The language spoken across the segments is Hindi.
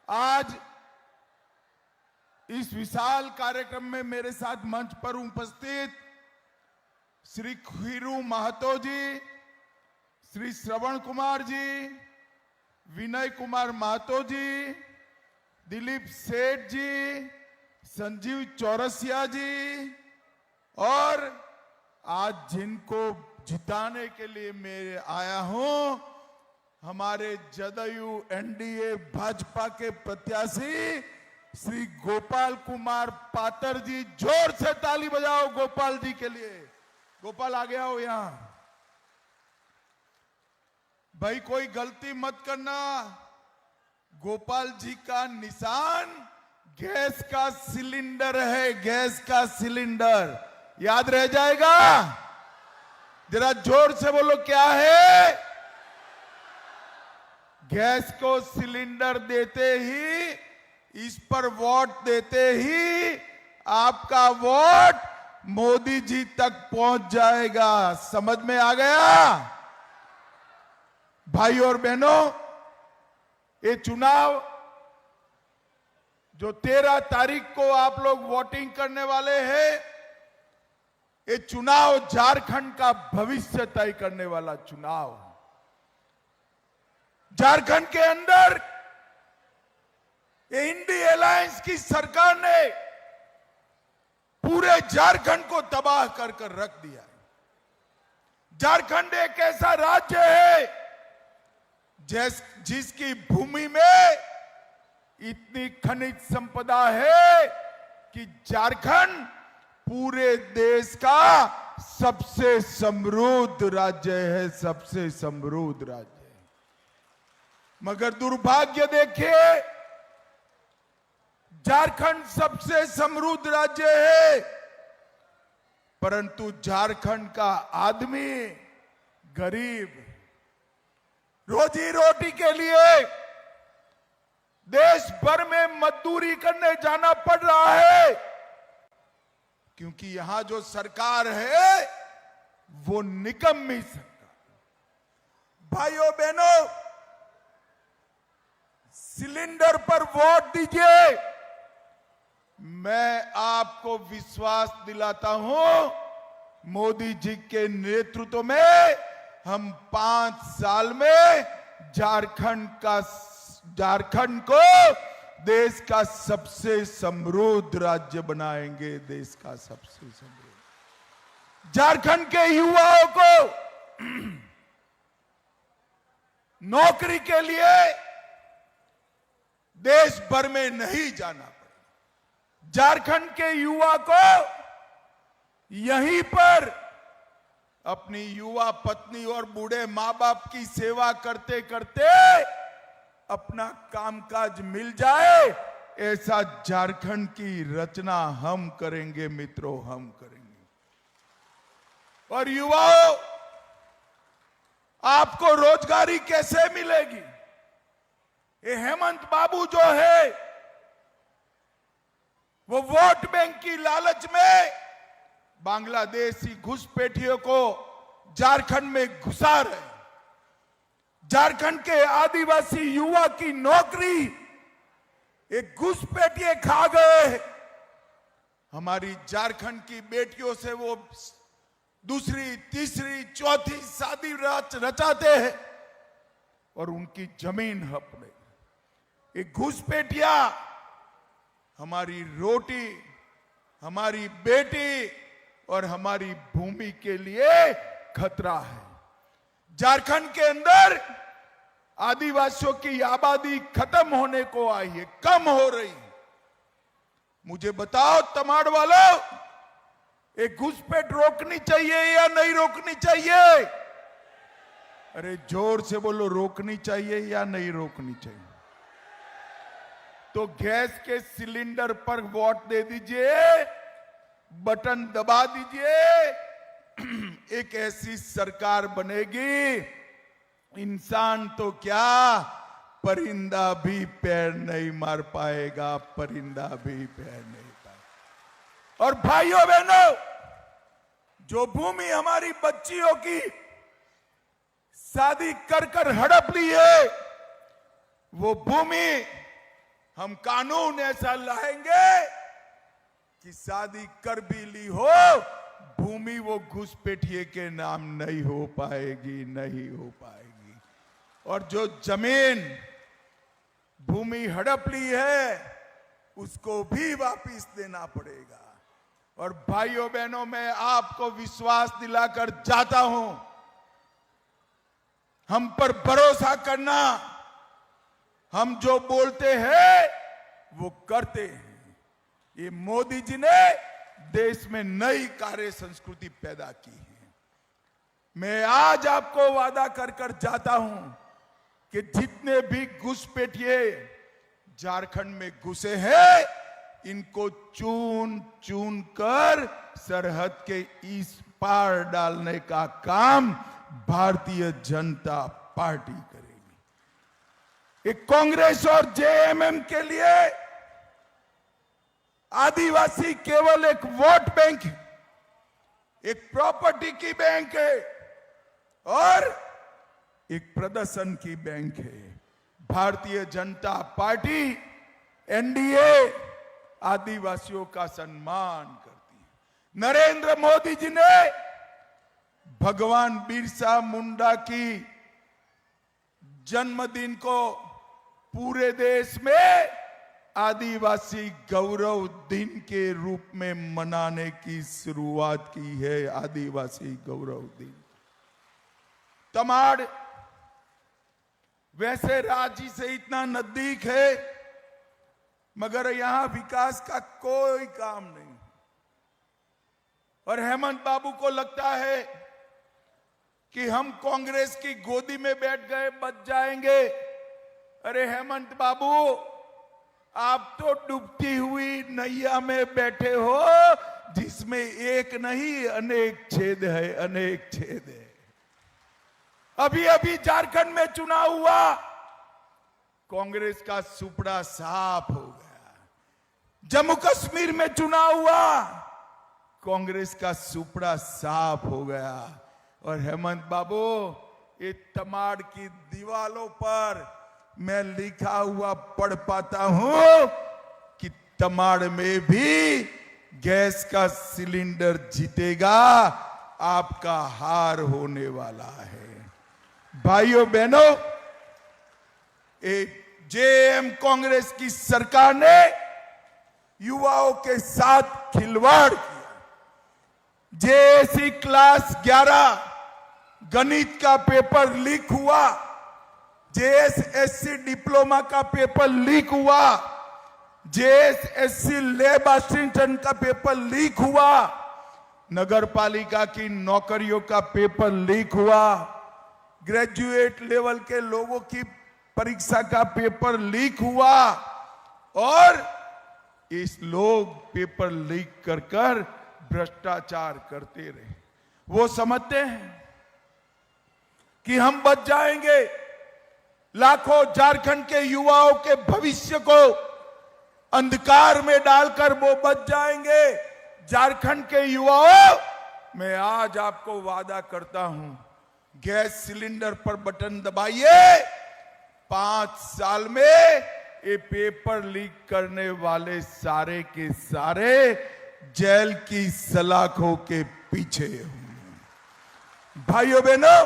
आज इस विशाल कार्यक्रम में मेरे साथ मंच पर उपस्थित श्री खीरू महतो जी, श्री श्रवण कुमार जी, विनय कुमार महतो जी, दिलीप सेठ जी, संजीव चौरसिया जी और आज जिनको जिताने के लिए मैं आया हूं, हमारे जदयू एनडीए भाजपा के प्रत्याशी श्री गोपाल कुमार पातर जी। जोर से ताली बजाओ गोपाल जी के लिए। गोपाल आ गया हो यहां। भाई कोई गलती मत करना, गोपाल जी का निशान गैस का सिलेंडर है, गैस का सिलेंडर। याद रह जाएगा? जरा जोर से बोलो, क्या है? गैस को सिलेंडर देते ही, इस पर वोट देते ही आपका वोट मोदी जी तक पहुंच जाएगा। समझ में आ गया? भाई और बहनों, ये चुनाव जो 13 तारीख को आप लोग वोटिंग करने वाले हैं, ये चुनाव झारखंड का भविष्य तय करने वाला चुनाव। झारखंड के अंदर ये इंडी अलायंस की सरकार ने पूरे झारखंड को तबाह कर कर रख दिया है। झारखंड एक ऐसा राज्य है जिसकी भूमि में इतनी खनिज संपदा है कि झारखंड पूरे देश का सबसे समृद्ध राज्य है, सबसे समृद्ध राज्य है। मगर दुर्भाग्य देखिए, झारखंड सबसे समृद्ध राज्य है, परंतु झारखंड का आदमी गरीब, रोजी रोटी के लिए देश भर में मजदूरी करने जाना पड़ रहा है, क्योंकि यहां जो सरकार है वो निकम्मी सरकार। भाइयों बहनों, सिलेंडर पर वोट दीजिए। मैं आपको विश्वास दिलाता हूं, मोदी जी के नेतृत्व में हम 5 साल में झारखंड को देश का सबसे समृद्ध राज्य बनाएंगे, देश का सबसे समृद्ध। झारखंड के युवाओं को नौकरी के लिए देश भर में नहीं जाना पड़ेगा। झारखंड के युवा को यहीं पर अपनी युवा पत्नी और बूढ़े मां बाप की सेवा करते करते अपना कामकाज मिल जाए, ऐसा झारखंड की रचना हम करेंगे मित्रों, हम करेंगे। और युवाओं, आपको रोजगारी कैसे मिलेगी? ये हेमंत बाबू जो है वो वोट बैंक की लालच में बांग्लादेशी घुसपैठियों को झारखंड में घुसा रहे। झारखंड के आदिवासी युवा की नौकरी एक घुसपैठिए खा गए। हमारी झारखंड की बेटियों से वो दूसरी, तीसरी, चौथी शादी रचाते हैं और उनकी जमीन हड़प रही। एक घुसपैठिया हमारी रोटी, हमारी बेटी और हमारी भूमि के लिए खतरा है। झारखंड के अंदर आदिवासियों की आबादी खत्म होने को आई है, कम हो रही है। मुझे बताओ तमाड़ वालों, एक घुसपैठ रोकनी चाहिए या नहीं रोकनी चाहिए? अरे जोर से बोलो, रोकनी चाहिए या नहीं रोकनी चाहिए? तो गैस के सिलेंडर पर वोट दे दीजिए, बटन दबा दीजिए। एक ऐसी सरकार बनेगी, इंसान तो क्या, परिंदा भी पैर नहीं मार पाएगा, परिंदा भी पैर नहीं पाएगा। और भाइयों बहनों, जो भूमि हमारी बच्चियों की शादी कर कर हड़प ली है, वो भूमि हम कानून ऐसा लाएंगे कि शादी कर भी ली हो, भूमि वो घुसपैठिए के नाम नहीं हो पाएगी, नहीं हो पाएगी। और जो जमीन भूमि हड़प ली है उसको भी वापस देना पड़ेगा। और भाइयों बहनों, मैं आपको विश्वास दिलाकर जाता हूं, हम पर भरोसा करना। हम जो बोलते हैं वो करते हैं। ये मोदी जी ने देश में नई कार्य संस्कृति पैदा की है। मैं आज आपको वादा कर कर जाता हूं कि जितने भी घुसपैठिए झारखंड में घुसे हैं, इनको चुन चुन कर सरहद के इस पार डालने का काम भारतीय जनता पार्टी करेगी। एक कांग्रेस और जेएमएम के लिए आदिवासी केवल एक वोट बैंक है, एक प्रॉपर्टी की बैंक है और एक प्रदर्शन की बैंक है। भारतीय जनता पार्टी एनडीए आदिवासियों का सम्मान करती है। नरेंद्र मोदी जी ने भगवान बिरसा मुंडा की जन्मदिन को पूरे देश में आदिवासी गौरव दिन के रूप में मनाने की शुरुआत की है। आदिवासी गौरव दिन। तमाड़ वैसे रांची से इतना नजदीक है, मगर यहां विकास का कोई काम नहीं। और हेमंत बाबू को लगता है कि हम कांग्रेस की गोदी में बैठ गए, बच जाएंगे। अरे हेमंत बाबू, आप तो डूबती हुई नैया में बैठे हो जिसमें एक नहीं अनेक छेद है, अनेक छेद है। अभी अभी झारखंड में चुनाव हुआ, कांग्रेस का सुपड़ा साफ हो गया। जम्मू कश्मीर में चुनाव हुआ, कांग्रेस का सुपड़ा साफ हो गया। और हेमंत बाबू, ये तमाड़ की दीवालों पर मैं लिखा हुआ पढ़ पाता हूं कि तमाड़ में भी गैस का सिलेंडर जीतेगा, आपका हार होने वाला है। भाइयों बहनों, एक जेएम कांग्रेस की सरकार ने युवाओं के साथ खिलवाड़ किया। जेएससी क्लास 11 गणित का पेपर लीक हुआ, जेएसएससी डिप्लोमा का पेपर लीक हुआ, जेएसएससी लैब असिस्टेंट का पेपर लीक हुआ, नगर पालिका की नौकरियों का पेपर लीक हुआ, ग्रेजुएट लेवल के लोगों की परीक्षा का पेपर लीक हुआ। और इस लोग पेपर लीक कर कर भ्रष्टाचार करते रहे। वो समझते हैं कि हम बच जाएंगे, लाखों झारखंड के युवाओं के भविष्य को अंधकार में डालकर वो बच जाएंगे। झारखंड के युवाओं, मैं आज आपको वादा करता हूं, गैस सिलेंडर पर बटन दबाइए, 5 साल में ये पेपर लीक करने वाले सारे के सारे जेल की सलाखों के पीछे होंगे। भाइयों बहनों,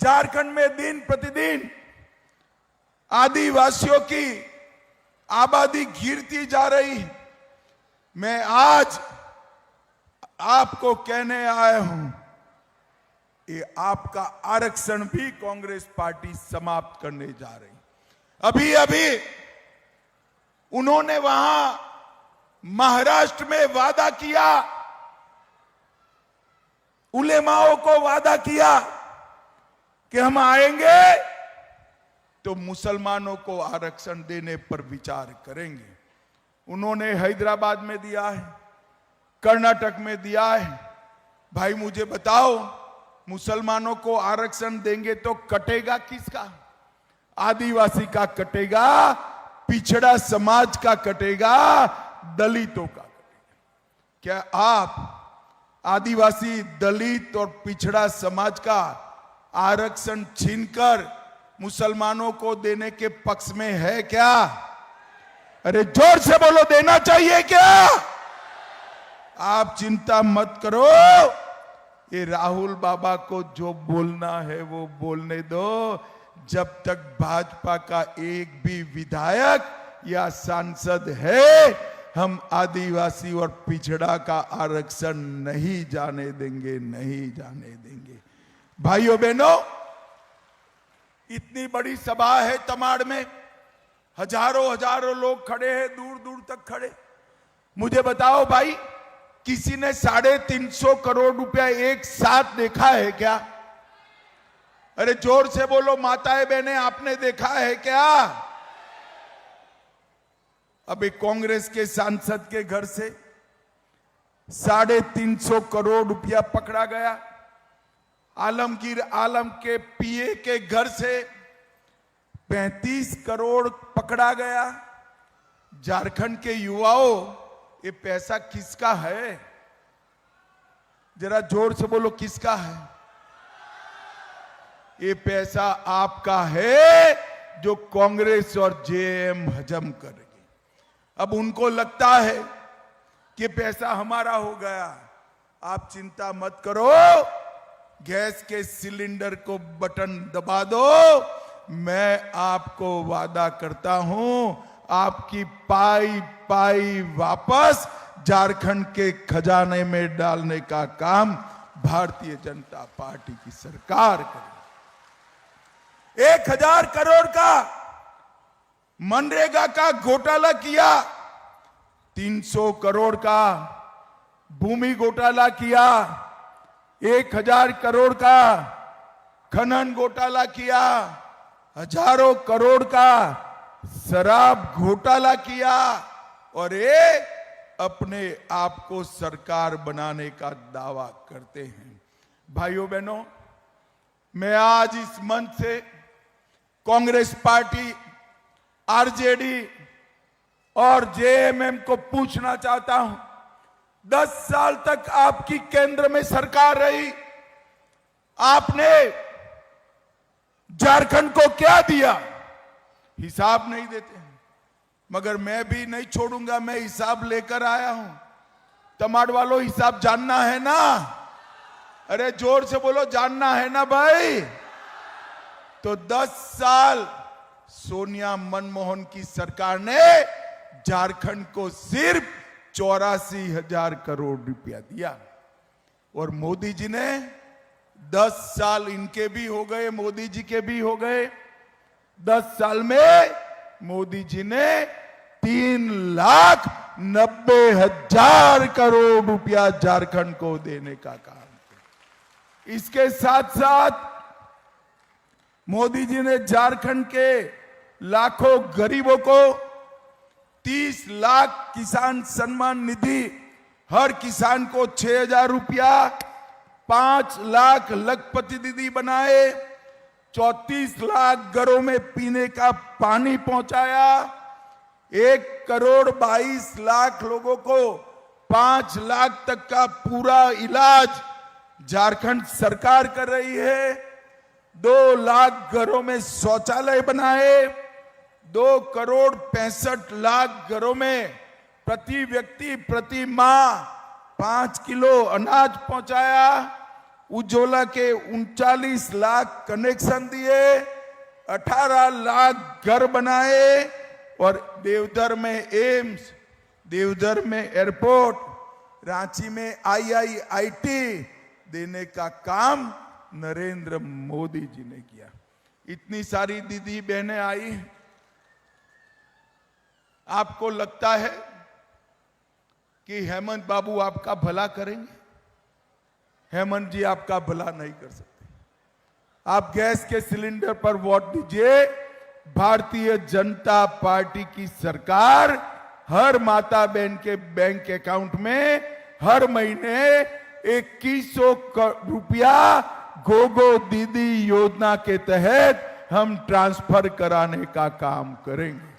झारखंड में दिन प्रतिदिन आदिवासियों की आबादी गिरती जा रही। मैं आज आपको कहने आया हूं, ये आपका आरक्षण भी कांग्रेस पार्टी समाप्त करने जा रही। अभी अभी उन्होंने वहां महाराष्ट्र में वादा किया, उलेमाओं को वादा किया कि हम आएंगे तो मुसलमानों को आरक्षण देने पर विचार करेंगे। उन्होंने हैदराबाद में दिया है, कर्नाटक में दिया है। भाई मुझे बताओ, मुसलमानों को आरक्षण देंगे तो कटेगा किसका? आदिवासी का कटेगा, पिछड़ा समाज का कटेगा, दलितों का कटेगा। क्या आप आदिवासी, दलित और पिछड़ा समाज का आरक्षण छीनकर मुसलमानों को देने के पक्ष में है क्या? अरे जोर से बोलो, देना चाहिए क्या? आप चिंता मत करो, ये राहुल बाबा को जो बोलना है वो बोलने दो। जब तक भाजपा का एक भी विधायक या सांसद है, हम आदिवासी और पिछड़ा का आरक्षण नहीं जाने देंगे, नहीं जाने देंगे। भाइयों बहनों, इतनी बड़ी सभा है तमाड़ में, हजारों लोग खड़े हैं, दूर दूर तक खड़े। मुझे बताओ भाई, किसी ने 350 करोड़ रुपया एक साथ देखा है क्या? अरे जोर से बोलो माताएं बहनें, आपने देखा है क्या? अभी कांग्रेस के सांसद के घर से 350 करोड़ रुपया पकड़ा गया। आलमगीर आलम के पीए के घर से 35 करोड़ पकड़ा गया। झारखंड के युवाओं, ये पैसा किसका है? जरा जोर से बोलो, किसका है? ये पैसा आपका है, जो कांग्रेस और जेएम हजम करेगी। अब उनको लगता है कि पैसा हमारा हो गया। आप चिंता मत करो, गैस के सिलेंडर को बटन दबा दो, मैं आपको वादा करता हूं, आपकी पाई पाई वापस झारखंड के खजाने में डालने का काम भारतीय जनता पार्टी की सरकार करेगी। 1000 करोड़ का मनरेगा का घोटाला किया, 300 करोड़ का भूमि घोटाला किया, 1000 करोड़ का खनन घोटाला किया, हजारों करोड़ का शराब घोटाला किया, और ये अपने आप को सरकार बनाने का दावा करते हैं। भाइयों बहनों, मैं आज इस मंच से कांग्रेस पार्टी, आरजेडी और जेएमएम को पूछना चाहता हूं, 10 साल तक आपकी केंद्र में सरकार रही, आपने झारखंड को क्या दिया? हिसाब नहीं देते हैं, मगर मैं भी नहीं छोड़ूंगा, मैं हिसाब लेकर आया हूं। तमाड़ वालों, हिसाब जानना है ना? अरे जोर से बोलो, जानना है ना भाई? तो 10 साल सोनिया मनमोहन की सरकार ने झारखंड को सिर्फ 84,000 करोड़ रुपया दिया, और मोदी जी ने 10 साल, इनके भी हो गए, मोदी जी के भी हो गए, 10 साल में मोदी जी ने 3,90,000 करोड़ रुपया झारखंड को देने का काम किया। इसके साथ साथ मोदी जी ने झारखंड के लाखों गरीबों को 30 लाख किसान सम्मान निधि, हर किसान को 6,000 रुपया, 5 लाख लखपति दीदी बनाए, 34 लाख घरों में पीने का पानी पहुंचाया, 1,22,00,000 लोगों को 5 लाख तक का पूरा इलाज झारखंड सरकार कर रही है, 2 लाख घरों में शौचालय बनाए, 2,65,00,000 घरों में प्रति व्यक्ति प्रति माह 5 किलो अनाज पहुंचाया, उज्ज्वला के 39 लाख कनेक्शन दिए, 18 लाख घर बनाए, और देवधर में एम्स, देवधर में एयरपोर्ट, रांची में IIIT देने का काम नरेंद्र मोदी जी ने किया। इतनी सारी दीदी बहनें आई, आपको लगता है कि हेमंत बाबू आपका भला करेंगे? हेमंत जी आपका भला नहीं कर सकते। आप गैस के सिलेंडर पर वोट दीजिए, भारतीय जनता पार्टी की सरकार हर माता बहन के बैंक अकाउंट में हर महीने 2100 रुपया गोगो दीदी योजना के तहत हम ट्रांसफर कराने का काम करेंगे।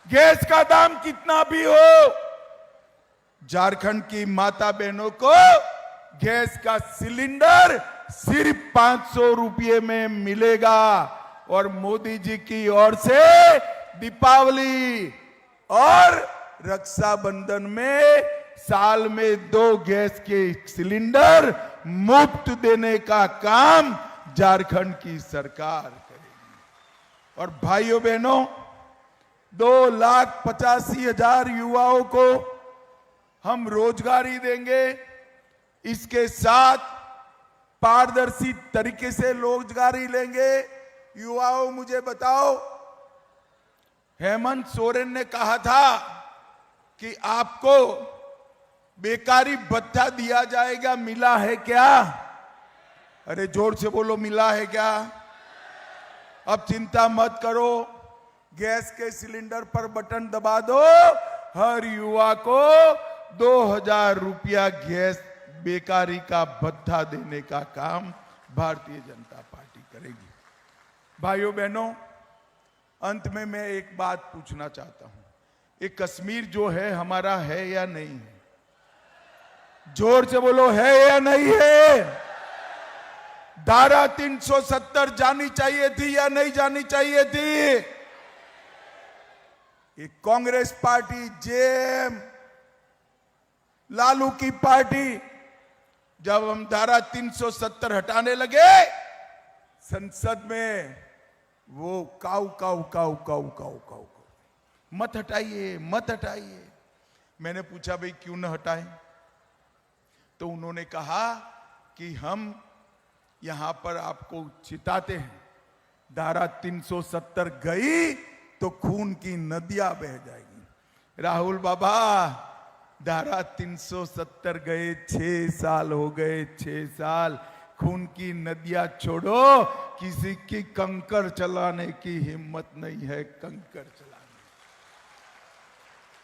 गैस का दाम कितना भी हो, झारखंड की माता बहनों को गैस का सिलेंडर सिर्फ 500 रुपये में मिलेगा, और मोदी जी की ओर से दीपावली और रक्षाबंधन में साल में 2 गैस के सिलेंडर मुफ्त देने का काम झारखंड की सरकार करेगी। और भाइयों बहनों, 2,85,000 युवाओं को हम रोजगारी देंगे। इसके साथ पारदर्शी तरीके से रोजगारी लेंगे। युवाओं, मुझे बताओ, हेमंत सोरेन ने कहा था कि आपको बेकारी भत्ता दिया जाएगा, मिला है क्या? अरे जोर से बोलो, मिला है क्या? अब चिंता मत करो, गैस के सिलेंडर पर बटन दबा दो, हर युवा को 2,000 रुपया गैस बेकारी का भत्ता देने का काम भारतीय जनता पार्टी करेगी। भाइयों बहनों, अंत में मैं एक बात पूछना चाहता हूं, ये कश्मीर जो है हमारा है या नहीं है? जोर से बोलो, है या नहीं है? धारा 370 जानी चाहिए थी या नहीं जानी चाहिए थी? ये कांग्रेस पार्टी, जेएम, लालू की पार्टी, जब हम धारा 370 हटाने लगे संसद में, वो काऊ काऊ काऊ काऊ काऊ काऊ, मत हटाइए मत हटाइए। मैंने पूछा, भाई क्यों न हटाएं? तो उन्होंने कहा कि हम यहां पर आपको चिताते हैं, धारा 370 गई तो खून की नदियां बह जाएगी। राहुल बाबा, धारा 370 गए, 6 साल हो गए, 6 साल। खून की नदियां छोड़ो, किसी की कंकर चलाने की हिम्मत नहीं है, कंकर चलाने।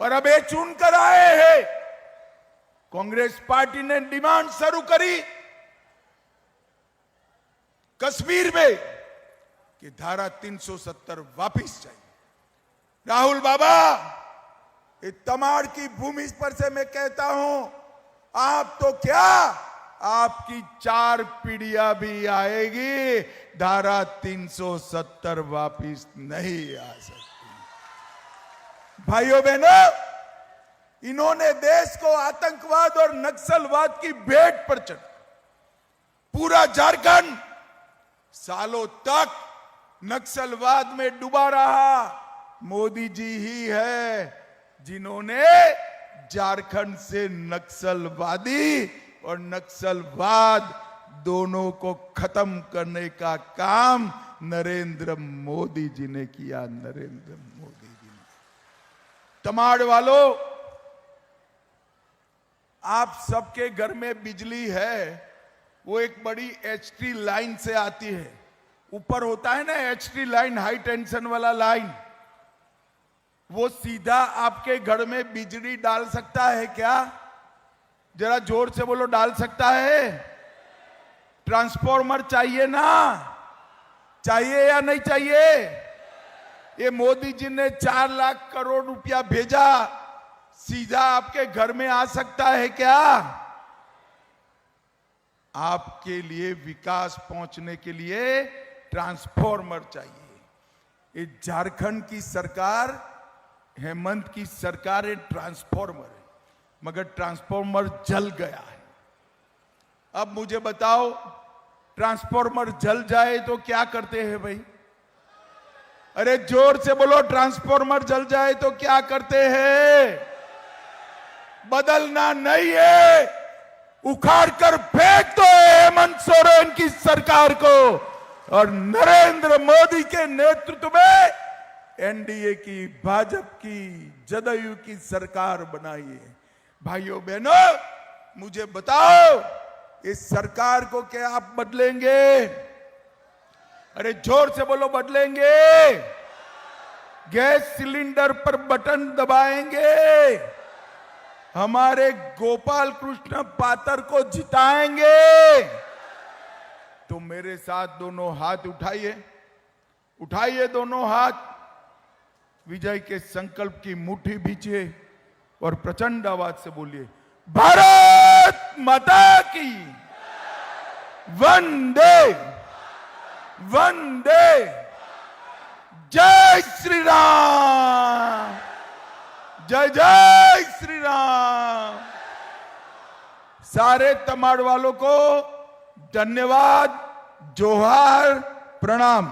और अब ये चुन कर आए हैं, कांग्रेस पार्टी ने डिमांड शुरू करी कश्मीर में कि धारा 370 वापिस चाहिए। राहुल बाबा, ये तमाड़ की भूमि पर से मैं कहता हूं, आप तो क्या, आपकी 4 पीढ़ियां भी आएगी, धारा 370 वापिस नहीं आ सकती। भाइयों बहनों, इन्होंने देश को आतंकवाद और नक्सलवाद की भेंट पर चढ़ा। पूरा झारखंड सालों तक नक्सलवाद में डूबा रहा। मोदी जी ही है जिन्होंने झारखंड से नक्सलवादी और नक्सलवाद दोनों को खत्म करने का काम नरेंद्र मोदी जी ने किया। नरेंद्र मोदी जी ने। तमाड़ वालों, आप सबके घर में बिजली है, वो एक बड़ी एचटी लाइन से आती है। ऊपर होता है ना एचटी लाइन, हाई टेंशन वाला लाइन, वो सीधा आपके घर में बिजली डाल सकता है क्या? जरा जोर से बोलो, डाल सकता है? ट्रांसफॉर्मर चाहिए ना? चाहिए या नहीं चाहिए? ये मोदी जी ने 4 लाख करोड़ रुपया भेजा, सीधा आपके घर में आ सकता है क्या? आपके लिए विकास पहुंचने के लिए ट्रांसफॉर्मर चाहिए। ये झारखंड की सरकार, हेमंत की सरकार, ये ट्रांसफॉर्मर है, मगर ट्रांसफॉर्मर जल गया है। अब मुझे बताओ, ट्रांसफॉर्मर जल जाए तो क्या करते हैं भाई? अरे जोर से बोलो, ट्रांसफॉर्मर जल जाए तो क्या करते हैं? बदलना नहीं है, उखाड़ कर फेंक दो हेमंत सोरेन की सरकार को और नरेंद्र मोदी के नेतृत्व में एनडीए की, भाजपा की, जदयू की सरकार बनाइए। भाइयों बहनों, मुझे बताओ, इस सरकार को क्या आप बदलेंगे? अरे जोर से बोलो, बदलेंगे? गैस सिलेंडर पर बटन दबाएंगे? हमारे गोपाल कृष्ण पातर को जिताएंगे? तो मेरे साथ दोनों हाथ उठाइए, उठाइए दोनों हाथ, विजय के संकल्प की मुट्ठी भींचिए और प्रचंड आवाज से बोलिए, भारत माता की वंदे वंदे, जय श्री राम। जय जय श्री राम। सारे तमाड़ वालों को धन्यवाद, जोहार, प्रणाम।